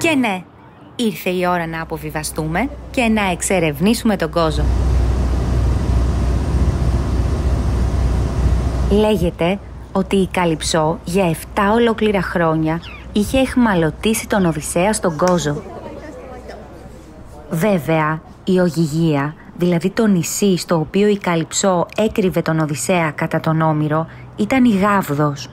Και ναι, ήρθε η ώρα να αποβιβαστούμε και να εξερευνήσουμε τον Γκόζο. Λέγεται ότι η Καλυψό για 7 ολόκληρα χρόνια είχε εχμαλωτήσει τον Οδυσσέα στον Γκόζο. Βέβαια, η Ωγυγία, δηλαδή το νησί στο οποίο η Καλυψό έκρυβε τον Οδυσσέα κατά τον Όμηρο, ήταν η Γάβδος.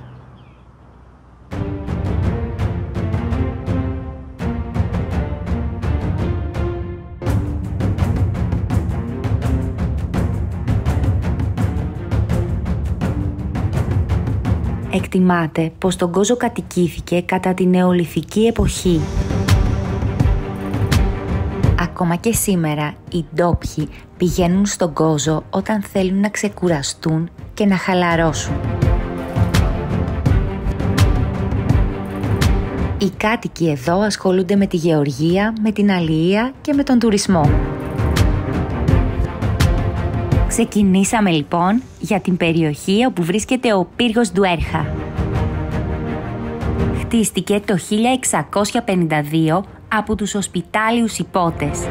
Εκτιμάται πως τον Γκόζο κατοικήθηκε κατά την νεολιθική εποχή. Ακόμα και σήμερα οι ντόπιοι πηγαίνουν στον Γκόζο όταν θέλουν να ξεκουραστούν και να χαλαρώσουν. Οι κάτοικοι εδώ ασχολούνται με τη γεωργία, με την αλληλεία και με τον τουρισμό. Ξεκινήσαμε λοιπόν για την περιοχή όπου βρίσκεται ο πύργος Ντουέρχα. Χτίστηκε το 1652 από τους Οσπιτάλιους Ιππότες.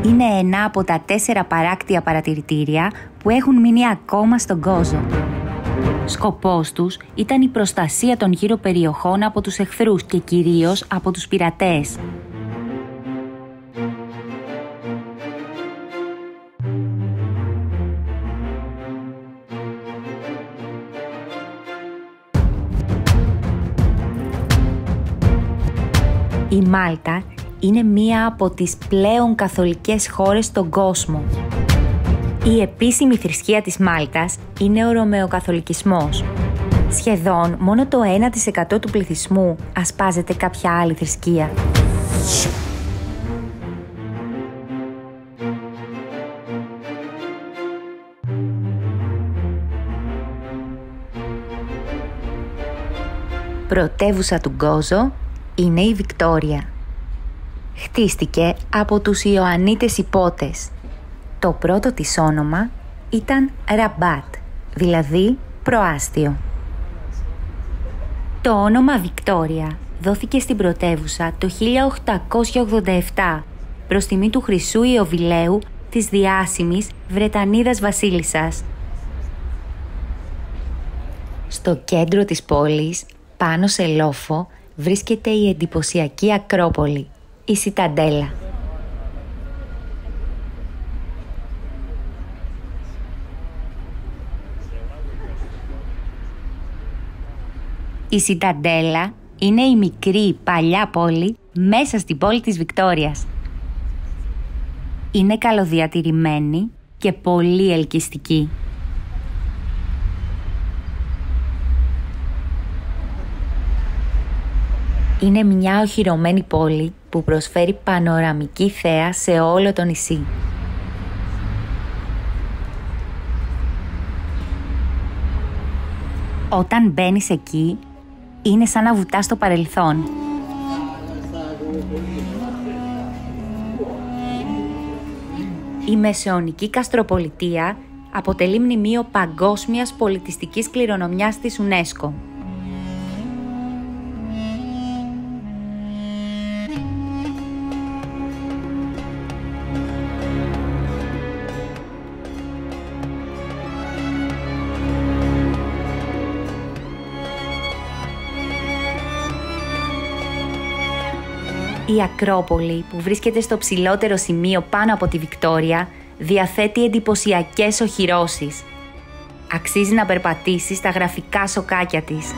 Είναι ένα από τα 4 παράκτια παρατηρητήρια που έχουν μείνει ακόμα στον Γκόζο. Σκοπός τους ήταν η προστασία των γύρω περιοχών από τους εχθρούς και κυρίως από τους πειρατές. Η Μάλτα είναι μία από τις πλέον καθολικές χώρες στον κόσμο. Η επίσημη θρησκεία της Μάλτας είναι ο Ρωμαιοκαθολικισμός. Σχεδόν μόνο το 1% του πληθυσμού ασπάζεται κάποια άλλη θρησκεία. Πρωτεύουσα του Γκόζο είναι η Βικτόρια. Χτίστηκε από τους Ιωαννίτες Ιππότες. Το πρώτο της όνομα ήταν Ραμπάτ, δηλαδή προάστιο. Το όνομα Βικτόρια δόθηκε στην πρωτεύουσα το 1887 προς τιμή του Χρυσού Ιωβιλέου της διάσημης Βρετανίδας βασίλισσας. Στο κέντρο της πόλης, πάνω σε λόφο, βρίσκεται η εντυπωσιακή Ακρόπολη, η Σιταντέλα. Η Σιταντέλα είναι η μικρή παλιά πόλη μέσα στην πόλη της Βικτόριας. Είναι καλοδιατηρημένη και πολύ ελκυστική. Είναι μια οχυρωμένη πόλη που προσφέρει πανοραμική θέα σε όλο το νησί. Όταν μπαίνεις εκεί, είναι σαν να βουτάς στο παρελθόν. Η Μεσαιωνική Καστροπολιτεία αποτελεί μνημείο παγκόσμιας πολιτιστικής κληρονομιάς της UNESCO. Η Ακρόπολη, που βρίσκεται στο ψηλότερο σημείο πάνω από τη Βικτόρια, διαθέτει εντυπωσιακές οχυρώσεις. Αξίζει να περπατήσεις στα γραφικά σοκάκια της.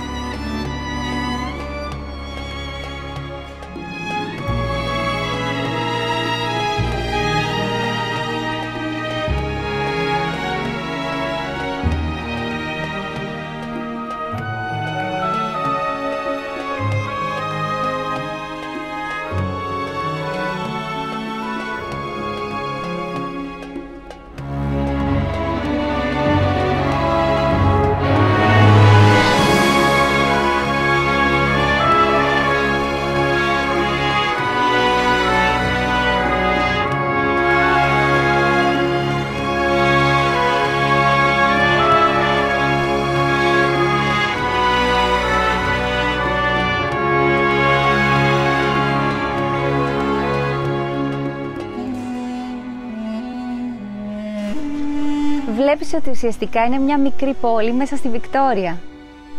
βλέπεις ότι ουσιαστικά είναι μια μικρή πόλη μέσα στη Βικτόρια.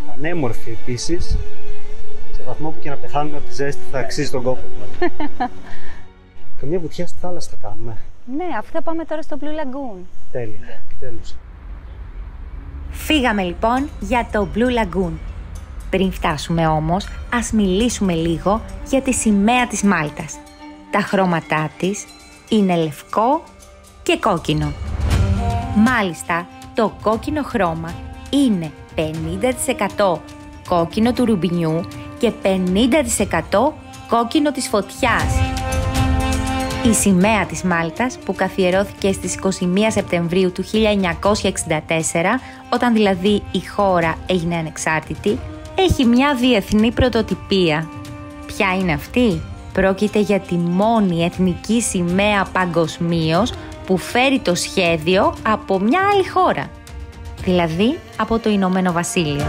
Πανέμορφη επίσης. Σε βαθμό που και να πεθάνουμε από τη ζέστη θα αξίζει τον κόπο. Καμιά βουτιά στη θάλασσα θα κάνουμε. Ναι, αφού θα πάμε τώρα στο Blue Lagoon. Τέλεια, τέλος. Φύγαμε λοιπόν για το Blue Lagoon. Πριν φτάσουμε όμως, ας μιλήσουμε λίγο για τη σημαία της Μάλτας. Τα χρώματά της είναι λευκό και κόκκινο. Μάλιστα, το κόκκινο χρώμα είναι 50% κόκκινο του ρουμπινιού και 50% κόκκινο της φωτιάς. Η σημαία της Μάλτας, που καθιερώθηκε στις 21 Σεπτεμβρίου του 1964, όταν δηλαδή η χώρα έγινε ανεξάρτητη, έχει μια διεθνή πρωτοτυπία. Ποια είναι αυτή? Πρόκειται για τη μόνη εθνική σημαία παγκοσμίως που φέρει το σχέδιο από μια άλλη χώρα, δηλαδή από το Ηνωμένο Βασίλειο.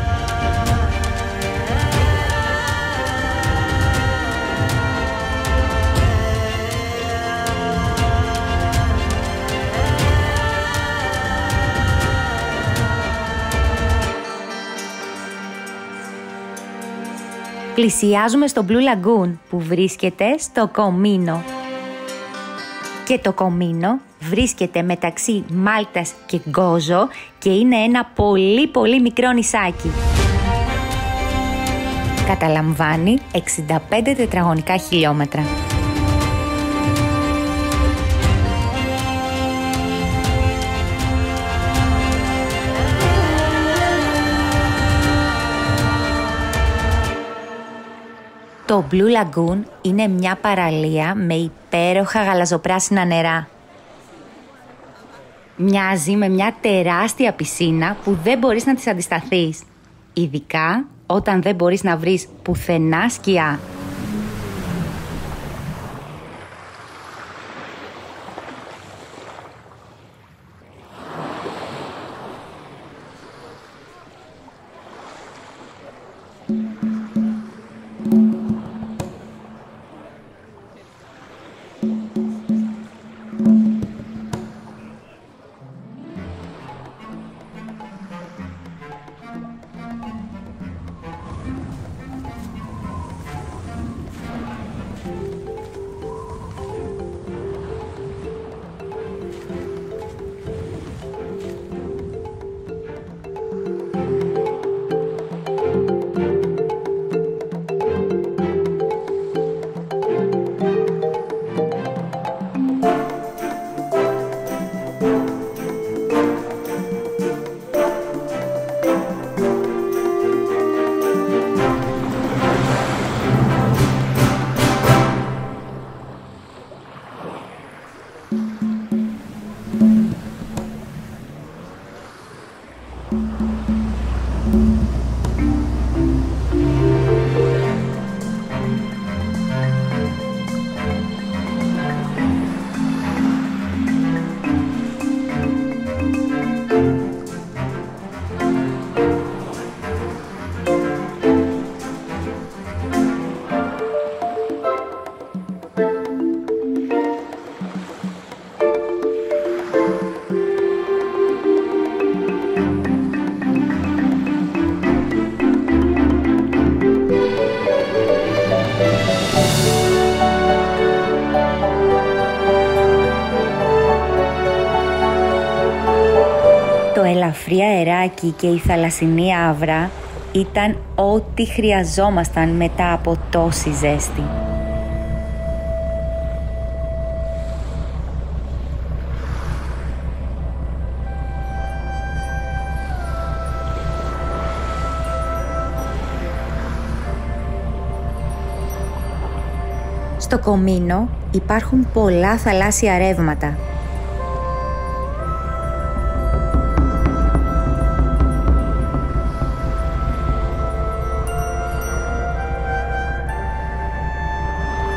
Πλησιάζουμε στο Blue Lagoon που βρίσκεται στο Κομίνο. Και το Κομίνο βρίσκεται μεταξύ Μάλτας και Γκόζο και είναι ένα πολύ μικρό νησάκι. Καταλαμβάνει 65 τετραγωνικά χιλιόμετρα. Το Blue Lagoon είναι μια παραλία με υπέροχα γαλαζοπράσινα νερά. Μοιάζει με μια τεράστια πισίνα που δεν μπορείς να της αντισταθείς, ειδικά όταν δεν μπορείς να βρεις πουθενά σκιά. Το ελαφρύ αεράκι και η θαλασσινή άβρα ήταν ό,τι χρειαζόμασταν μετά από τόση ζέστη. Στο Κομίνο υπάρχουν πολλά θαλάσσια ρεύματα.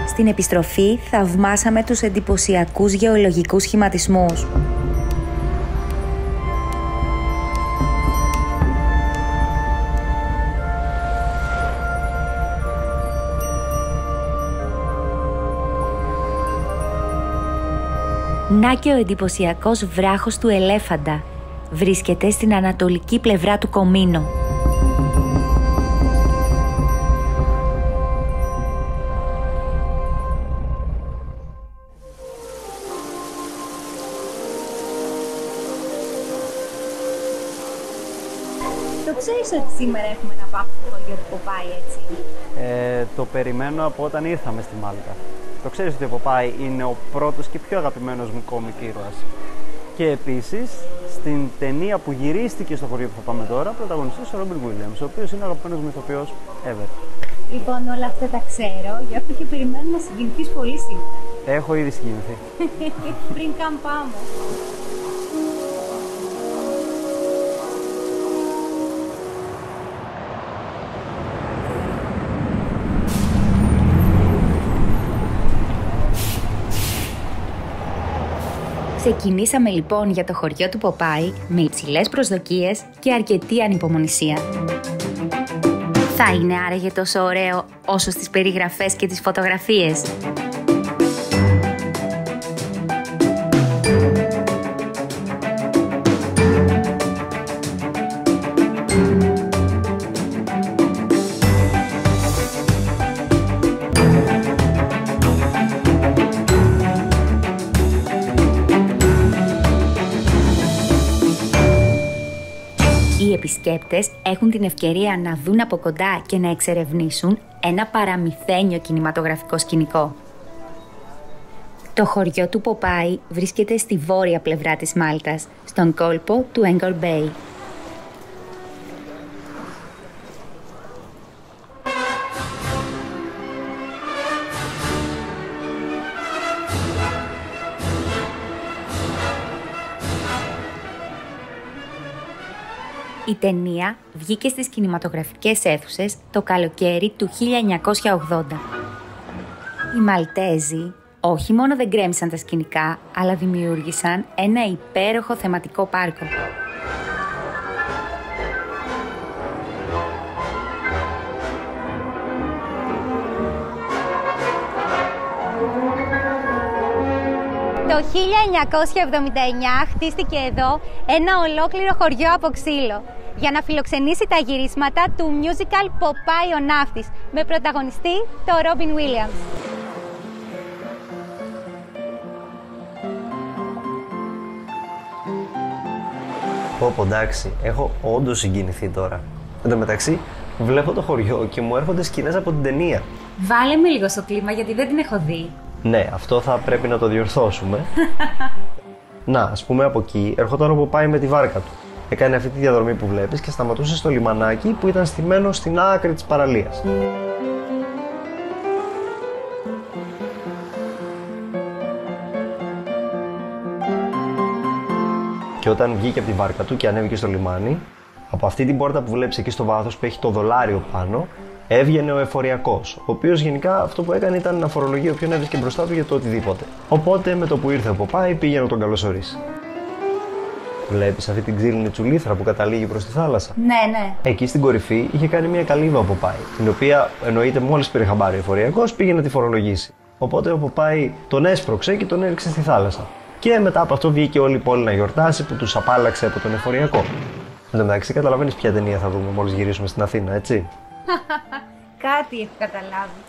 Στην επιστροφή θαυμάσαμε τους εντυπωσιακούς γεωλογικούς σχηματισμούς. Να και ο εντυπωσιακός βράχος του ελέφαντα, βρίσκεται στην ανατολική πλευρά του Κομίνο. Το ξέρεις ότι σήμερα έχουμε να πάμε στο χωριό του Ποπάη, έτσι? Το περιμένω από όταν ήρθαμε στη Μάλτα. Το ξέρεις ότι ο Ποπάη είναι ο πρώτος και πιο αγαπημένος μου κόμικ ήρωας. Και επίσης, στην ταινία που γυρίστηκε στο χωριό που θα πάμε τώρα, πρωταγωνιστής ο Ρόμπιν Βίλιαμς, ο οποίος είναι ο αγαπημένος μου ηθοποιός ever. Λοιπόν, όλα αυτά τα ξέρω, γι' αυτό και περιμένω να συγκινηθείς πολύ σήμερα. Έχω ήδη συγκινηθεί. Πριν καν πάμε. Ξεκινήσαμε λοιπόν για το χωριό του Ποπάη με υψηλές προσδοκίες και αρκετή ανυπομονησία. Θα είναι άραγε τόσο ωραίο όσο στις περιγραφές και τις φωτογραφίες? Οι επισκέπτες έχουν την ευκαιρία να δουν από κοντά και να εξερευνήσουν ένα παραμυθένιο κινηματογραφικό σκηνικό. Το χωριό του Ποπάη βρίσκεται στη βόρεια πλευρά της Μάλτας, στον κόλπο του Έγκορ Μπέι. Η ταινία βγήκε στις κινηματογραφικές αίθουσες το καλοκαίρι του 1980. Οι Μαλτέζοι όχι μόνο δεν γκρέμισαν τα σκηνικά, αλλά δημιούργησαν ένα υπέροχο θεματικό πάρκο. Το 1979 χτίστηκε εδώ ένα ολόκληρο χωριό από ξύλο για να φιλοξενήσει τα γυρίσματα του musical Ποπάη ο Ναύτης με πρωταγωνιστή το Ρόμπιν Βίλιαμς. Πω, εντάξει, έχω όντως συγκινηθεί τώρα. Εν τω μεταξύ, βλέπω το χωριό και μου έρχονται σκηνές από την ταινία. Βάλε με λίγο στο κλίμα γιατί δεν την έχω δει. Ναι, αυτό θα πρέπει να το διορθώσουμε. Να, ας πούμε από εκεί έρχονταν ο Ποπάη με τη βάρκα του. Έκανε αυτή τη διαδρομή που βλέπεις και σταματούσε στο λιμανάκι που ήταν στημένο στην άκρη της παραλίας. Και όταν βγήκε από τη βάρκα του και ανέβηκε στο λιμάνι, από αυτή την πόρτα που βλέπεις εκεί στο βάθος που έχει το δολάριο πάνω, έβγαινε ο εφοριακός, ο οποίος γενικά αυτό που έκανε ήταν να φορολογεί όποιον έβρισκε μπροστά του για το οτιδήποτε. Οπότε με το που ήρθε ο Ποπάη πήγε να τον καλωσορίσει. Βλέπεις αυτή την ξύλινη τσουλήθρα που καταλήγει προς τη θάλασσα? Ναι, ναι. Εκεί στην κορυφή είχε κάνει μια καλύβα ο Ποπάη, την οποία εννοείται μόλις πήρε χαμπάρι ο εφοριακός πήγε να τη φορολογήσει. Οπότε ο Ποπάη τον έσπρωξε και τον έριξε στη θάλασσα. Και μετά από αυτό βγήκε όλη η πόλη να γιορτάσει που τους απάλλαξε από τον εφοριακό. Εν τω μεταξύ, καταλαβαίνεις ποια ταινία θα δούμε μόλις γυρίσουμε στην Αθήνα, έτσι? Κάτι έχω καταλάβει.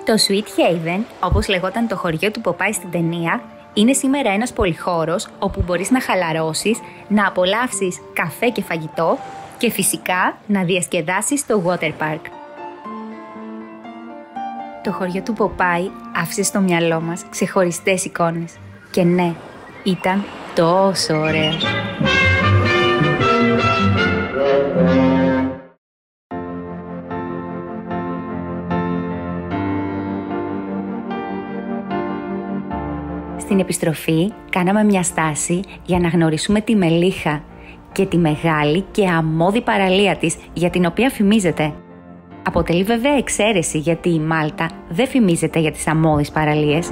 Το Sweet Haven, όπως λεγόταν το χωριό του Ποπάη στην ταινία, είναι σήμερα ένας πολυχώρος όπου μπορείς να χαλαρώσεις, να απολαύσεις καφέ και φαγητό και φυσικά να διασκεδάσεις στο water park. Το χωριό του Ποπάη άφησε στο μυαλό μας ξεχωριστές εικόνες. Και ναι, ήταν τόσο ωραίο. Στην επιστροφή κάναμε μια στάση για να γνωρίσουμε τη Μελίχα και τη μεγάλη και αμμώδη παραλία της για την οποία φημίζεται. Αποτελεί βέβαια εξαίρεση γιατί η Μάλτα δεν φημίζεται για τις αμμώδεις παραλίες.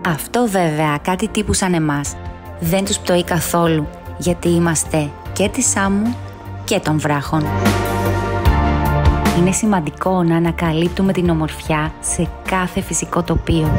Αυτό βέβαια κάτι τύπου σαν εμάς δεν τους πτωεί καθόλου γιατί είμαστε και της Σάμου και των βράχων. Είναι σημαντικό να ανακαλύπτουμε την ομορφιά σε κάθε φυσικό τοπίο.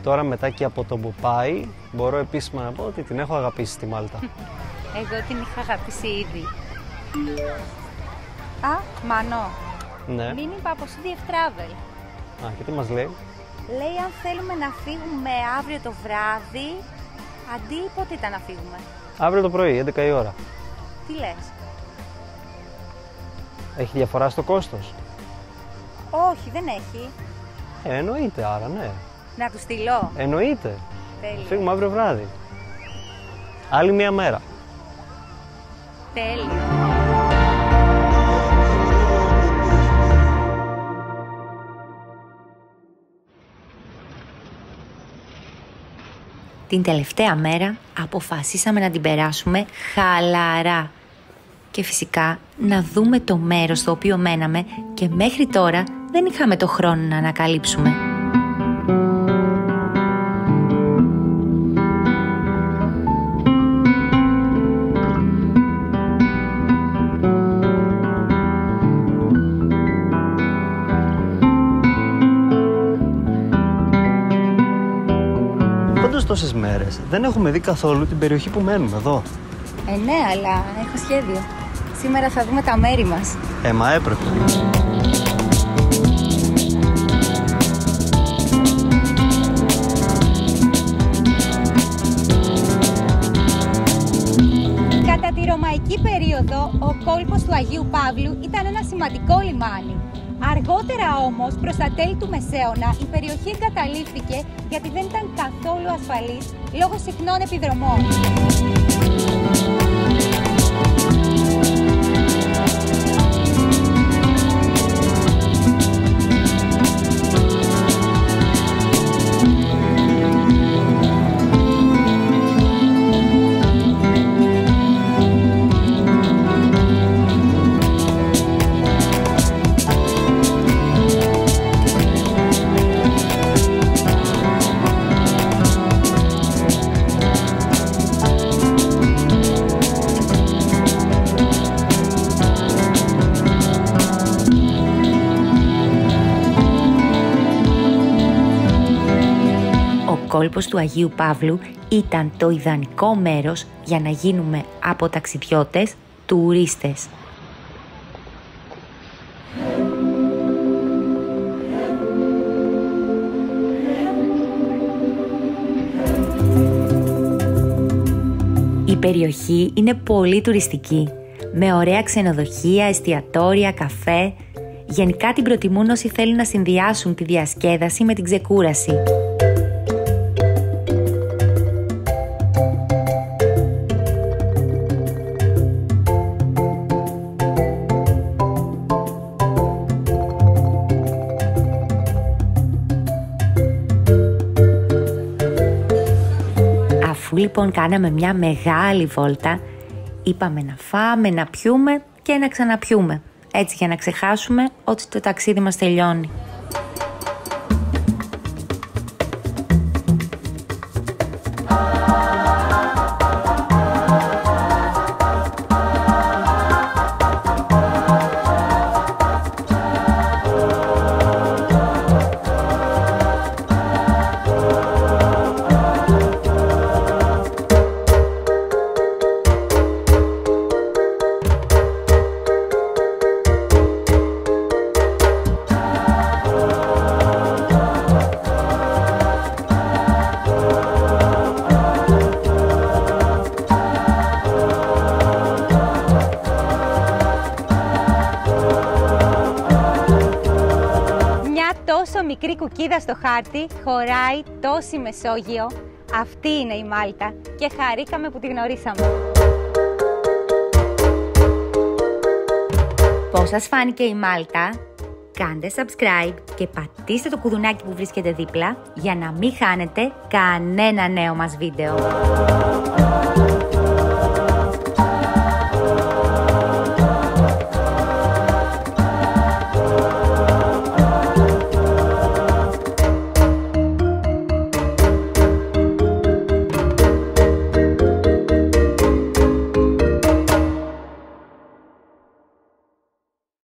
τώρα μετά και από τον Ποπάι μπορώ επίσημα να πω ότι την έχω αγαπήσει στη Μάλτα. Εγώ την είχα αγαπήσει ήδη. Α, Μανώ. Ναι. Μήνυμα από CDF Travel. Α, και τι μας λέει? Λέει αν θέλουμε να φύγουμε αύριο το βράδυ, αντί πότε ήταν να φύγουμε? Αύριο το πρωί, 11 η ώρα. Τι λες? Έχει διαφορά στο κόστος? Όχι, δεν έχει. Εννοείται, άρα ναι. Να του στείλω? Εννοείται. Τέλεια. Φύγουμε αύριο βράδυ. Άλλη μία μέρα. Τέλειο. Την τελευταία μέρα αποφασίσαμε να την περάσουμε χαλαρά και φυσικά να δούμε το μέρος στο οποίο μέναμε και μέχρι τώρα δεν είχαμε το χρόνο να ανακαλύψουμε. Τόσες μέρες δεν έχουμε δει καθόλου την περιοχή που μένουμε εδώ. Ναι, αλλά έχω σχέδιο. Σήμερα θα δούμε τα μέρη μας. Μα έπρεπε. Κατά τη Ρωμαϊκή περίοδο, ο κόλπος του Αγίου Παύλου ήταν ένα σημαντικό λιμάνι. Αργότερα όμως, προς τα τέλη του Μεσαίωνα, η περιοχή εγκαταλείφθηκε γιατί δεν ήταν καθόλου ασφαλής λόγω συχνών επιδρομών. Ο κόλπος του Αγίου Παύλου ήταν το ιδανικό μέρος για να γίνουμε από ταξιδιώτες τουρίστες. Η περιοχή είναι πολύ τουριστική, με ωραία ξενοδοχεία, εστιατόρια, καφέ. Γενικά την προτιμούν όσοι θέλουν να συνδυάσουν τη διασκέδαση με την ξεκούραση. Αφού λοιπόν κάναμε μια μεγάλη βόλτα, είπαμε να φάμε, να πιούμε και να ξαναπιούμε, έτσι για να ξεχάσουμε ότι το ταξίδι μας τελειώνει. Τόσο μικρή κουκκίδα στο χάρτη χωράει τόση Μεσόγειο. Αυτή είναι η Μάλτα και χαρήκαμε που τη γνωρίσαμε. Πώς σας φάνηκε η Μάλτα? Κάντε subscribe και πατήστε το κουδουνάκι που βρίσκεται δίπλα για να μην χάνετε κανένα νέο μας βίντεο.